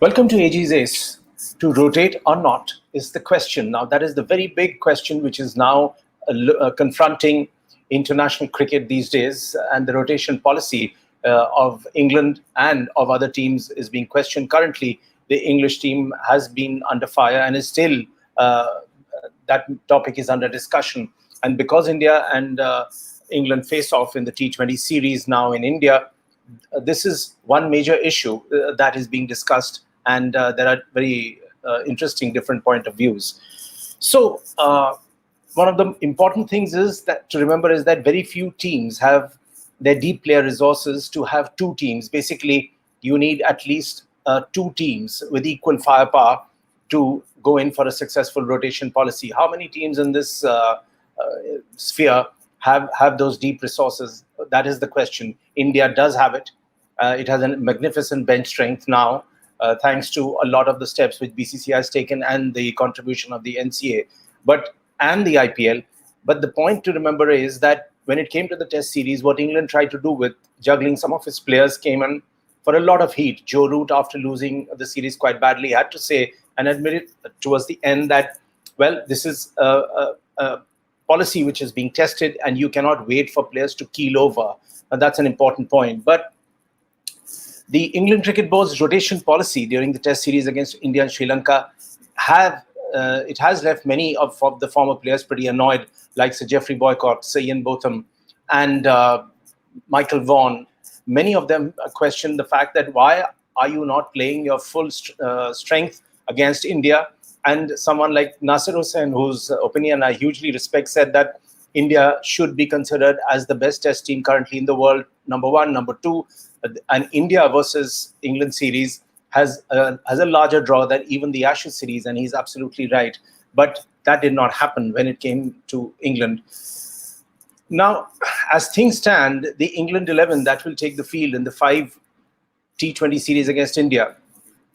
Welcome to AG's Ace. To rotate or not is the question. Now, that is the very big question which is now confronting international cricket these days, and the rotation policy of England and of other teams is being questioned. Currently, the English team has been under fire and is still, that topic is under discussion. And because India and England face off in the T20 series now in India, this is one major issue that is being discussed, and there are very interesting different point of views. So one of the important things is that to remember is that very few teams have their deep player resources to have two teams. Basically, you need at least two teams with equal firepower to go in for a successful rotation policy. How many teams in this sphere have those deep resources? That is the question. India does have it. It has a magnificent bench strength now, thanks to a lot of the steps which BCCI has taken and the contribution of the NCA and the IPL. But the point to remember is that when it came to the Test series, what England tried to do with juggling some of its players came in for a lot of heat. Joe Root, after losing the series quite badly, had to say and admit it towards the end that, well, this is a policy which is being tested and you cannot wait for players to keel over. And that's an important point. But the England Cricket Board's rotation policy during the Test series against India and Sri Lanka has left many of the former players pretty annoyed, like Sir Geoffrey Boycott, Sir Ian Botham, and Michael Vaughan. Many of them question the fact that why are you not playing your full strength against India? And someone like Nasir Hussain, whose opinion I hugely respect, said that India should be considered as the best Test team currently in the world, number one. Number two, an India versus England series has a larger draw than even the Ashes series, and he's absolutely right. But that did not happen when it came to England. Now, as things stand, the England 11 that will take the field in the 5 T20 series against India,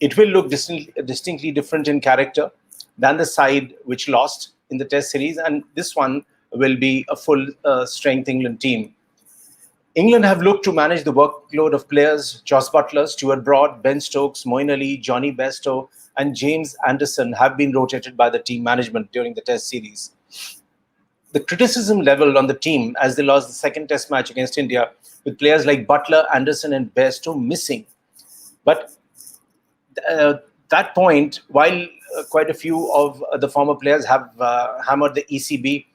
it will look distinctly different in character than the side which lost in the Test series, and this one will be a full strength England team. England have looked to manage the workload of players. Jos Buttler, Stuart Broad, Ben Stokes, Moeen Ali, Johnny Bairstow, and James Anderson have been rotated by the team management during the Test series. The criticism level on the team as they lost the second Test match against India with players like Buttler, Anderson, and Bairstow missing. But that point, while quite a few of the former players have hammered the ECB,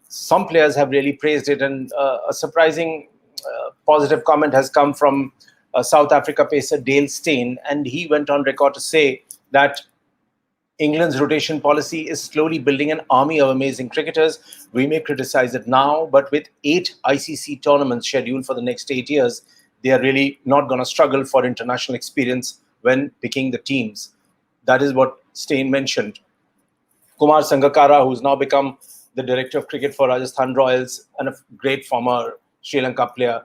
some players have really praised it, and a surprising positive comment has come from South Africa pacer Dale Steyn, and he went on record to say that England's rotation policy is slowly building an army of amazing cricketers. We may criticize it now, but with 8 ICC tournaments scheduled for the next 8 years, they are really not going to struggle for international experience when picking the teams. That is what Steyn mentioned. Kumar Sangakkara, who's now become the director of cricket for Rajasthan Royals and a great former Sri Lanka player,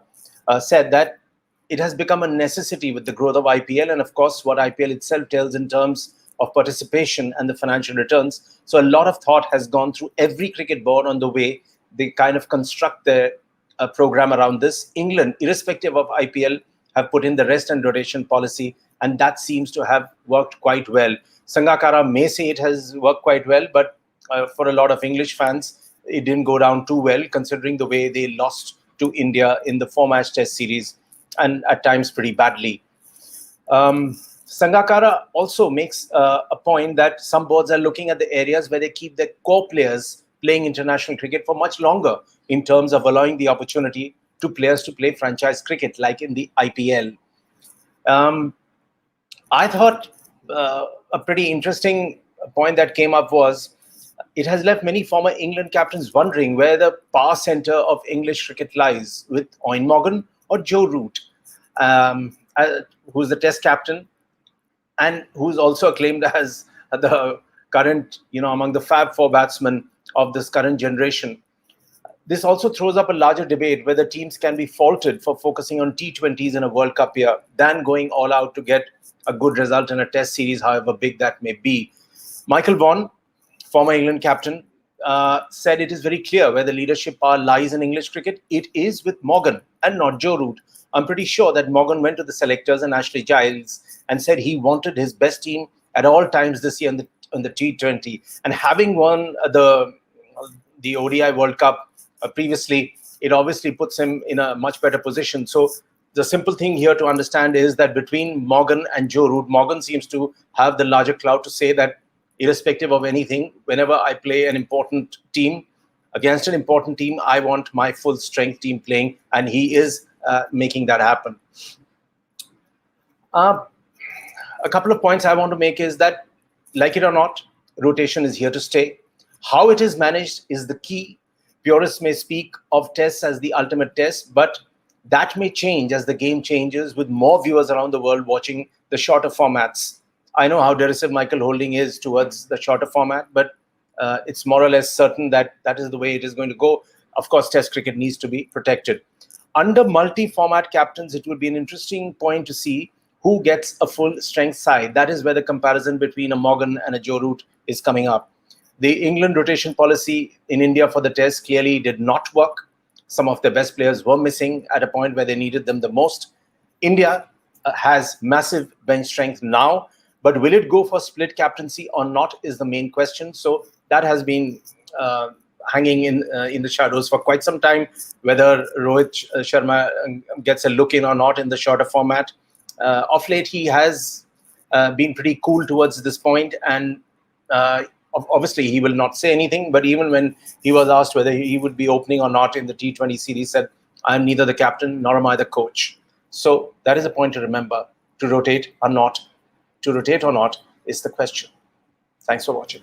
said that it has become a necessity with the growth of IPL and, of course, what IPL itself tells in terms of participation and the financial returns. So a lot of thought has gone through every cricket board on the way they kind of construct their program around this. England, irrespective of IPL, have put in the rest and rotation policy, and that seems to have worked quite well. Sangakkara may say it has worked quite well, but for a lot of English fans, it didn't go down too well, considering the way they lost to India in the 4-match Test series, and at times pretty badly. Sangakkara also makes a point that some boards are looking at the areas where they keep their core players playing international cricket for much longer in terms of allowing the opportunity to players to play franchise cricket, like in the IPL. I thought a pretty interesting point that came up was it has left many former England captains wondering where the power centre of English cricket lies, with Eoin Morgan or Joe Root, who's the Test captain and who's also acclaimed as the current, among the Fab Four batsmen of this current generation. This also throws up a larger debate whether teams can be faulted for focusing on T20s in a World Cup year than going all out to get a good result in a Test series, however big that may be. Michael Vaughan, former England captain, said it is very clear where the leadership power lies in English cricket. It is with Morgan and not Joe Root. I'm pretty sure that Morgan went to the selectors and Ashley Giles and said he wanted his best team at all times this year in the T20. And having won the ODI World Cup previously, it obviously puts him in a much better position. So the simple thing here to understand is that between Morgan and Joe Root, Morgan seems to have the larger clout to say that irrespective of anything, whenever I play an important team against an important team, I want my full strength team playing, and he is making that happen. A couple of points I want to make is that, like it or not, rotation is here to stay. How it is managed is the key. Purists may speak of tests as the ultimate test, but that may change as the game changes with more viewers around the world watching the shorter formats. I know how derisive Michael Holding is towards the shorter format, but it's more or less certain that that is the way it is going to go. Of course, Test cricket needs to be protected. Under multi-format captains, it would be an interesting point to see who gets a full strength side. That is where the comparison between a Morgan and a Joe Root is coming up. The England rotation policy in India for the Test clearly did not work. Some of their best players were missing at a point where they needed them the most. India has massive bench strength now, but will it go for split captaincy or not is the main question. So that has been hanging in the shadows for quite some time, whether Rohit Sharma gets a look in or not in the shorter format. Of late, he has been pretty cool towards this point, and obviously he will not say anything, but even when he was asked whether he would be opening or not in the T20 series, said, I'm neither the captain nor am I the coach. So that is a point to remember. To rotate or not is the question. Thanks for watching.